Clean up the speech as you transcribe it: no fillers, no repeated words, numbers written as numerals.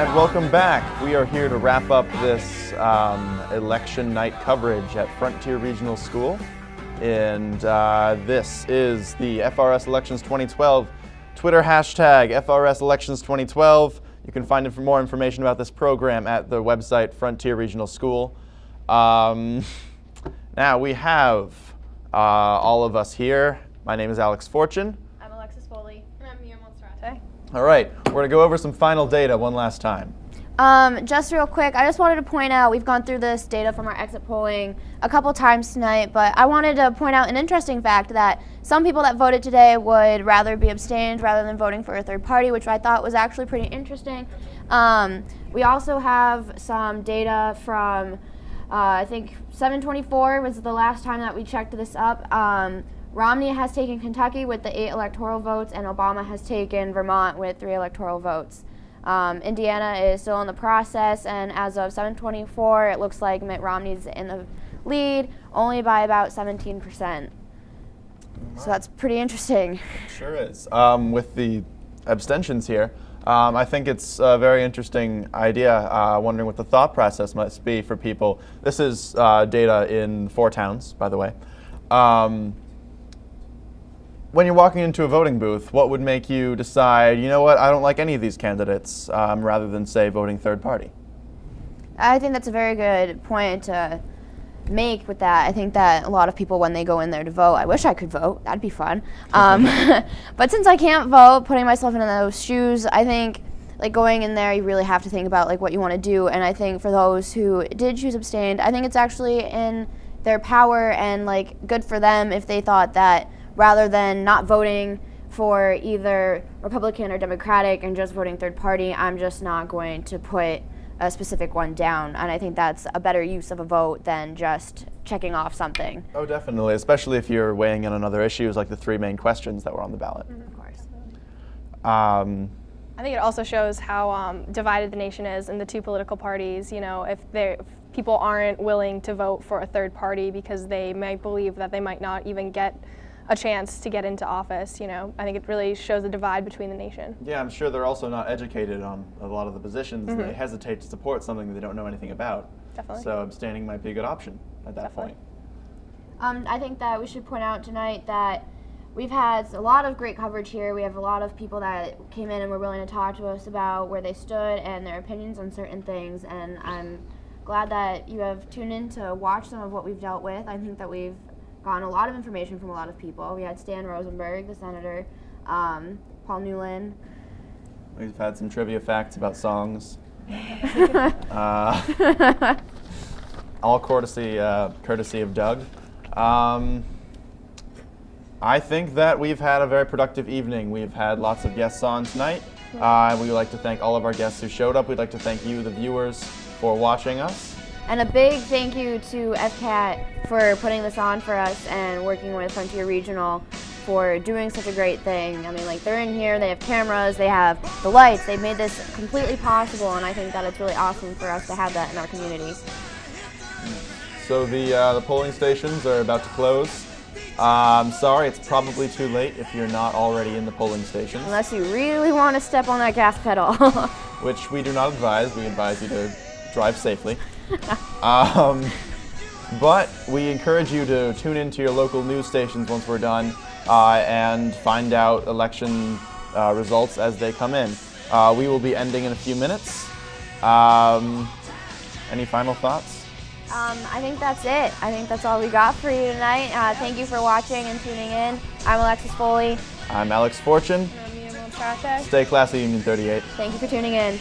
And welcome back. We are here to wrap up this election night coverage at Frontier Regional School. And this is the FRS Elections 2012 Twitter hashtag FRS Elections 2012. You can find more information about this program at the website Frontier Regional School. Now we have all of us here. My name is Alex Fortune. I'm Alexis Foley. And I'm Mia Monserrate. All right, we're going to go over some final data one last time. Just real quick, I just wanted to point out, we've gone through this data from our exit polling a couple times tonight, but I wanted to point out an interesting fact that some people that voted today would rather be abstained rather than voting for a third party, which I thought was actually pretty interesting. We also have some data from, I think 7/24 was the last time that we checked this up. Romney has taken Kentucky with the 8 electoral votes, and Obama has taken Vermont with 3 electoral votes. Indiana is still in the process, and as of 7/24, it looks like Mitt Romney's in the lead, only by about 17%. So that's pretty interesting. It sure is. With the abstentions here, I think it's a very interesting idea, wondering what the thought process must be for people. This is data in 4 towns, by the way. When you're walking into a voting booth, what would make you decide, you know what, I don't like any of these candidates, rather than, say, voting third party? I think that's a very good point to make with that. I think that a lot of people, when they go in there to vote, I wish I could vote. That'd be fun. But since I can't vote, putting myself in those shoes, I think like going in there, you really have to think about like what you want to do. And I think for those who did choose abstained, I think it's actually in their power and like good for them if they thought that rather than not voting for either Republican or Democratic and just voting third party, I'm just not going to put a specific one down. And I think that's a better use of a vote than just checking off something. Oh, definitely, especially if you're weighing in on other issues like the 3 main questions that were on the ballot. Mm-hmm. Of course. I think it also shows how divided the nation is in the 2 political parties. You know, if people aren't willing to vote for a third party because they might believe that they might not even get a chance to get into office, you know, I think it really shows a divide between the nation. Yeah, I'm sure they're also not educated on a lot of the positions. Mm-hmm. They hesitate to support something that they don't know anything about. Definitely. So abstaining might be a good option at that point. I think that we should point out tonight that we've had a lot of great coverage here. We have a lot of people that came in and were willing to talk to us about where they stood and their opinions on certain things, and I'm glad that you have tuned in to watch some of what we've dealt with. I think that we've gotten a lot of information from a lot of people. We had Stan Rosenberg, the senator, Paul Newland. We've had some trivia facts about songs. All courtesy of Doug. I think that we've had a very productive evening. We've had lots of guests on tonight. We would like to thank all of our guests who showed up. We'd like to thank you, the viewers, for watching us. And a big thank you to FCAT for putting this on for us and working with Frontier Regional for doing such a great thing. I mean, like, they're in here, they have cameras, they have the lights, they've made this completely possible, and I think that it's really awesome for us to have that in our community. So the polling stations are about to close. I'm sorry, it's probably too late if you're not already in the polling stations. Unless you really want to step on that gas pedal. Which we do not advise. We advise you to drive safely. But we encourage you to tune into your local news stations once we're done and find out election results as they come in. We will be ending in a few minutes. Any final thoughts? I think that's it. I think that's all we got for you tonight. Thank you for watching and tuning in. I'm Alexis Foley. I'm Alex Fortune. And I'm Mia Monserrate. Stay classy, Union 38. Thank you for tuning in.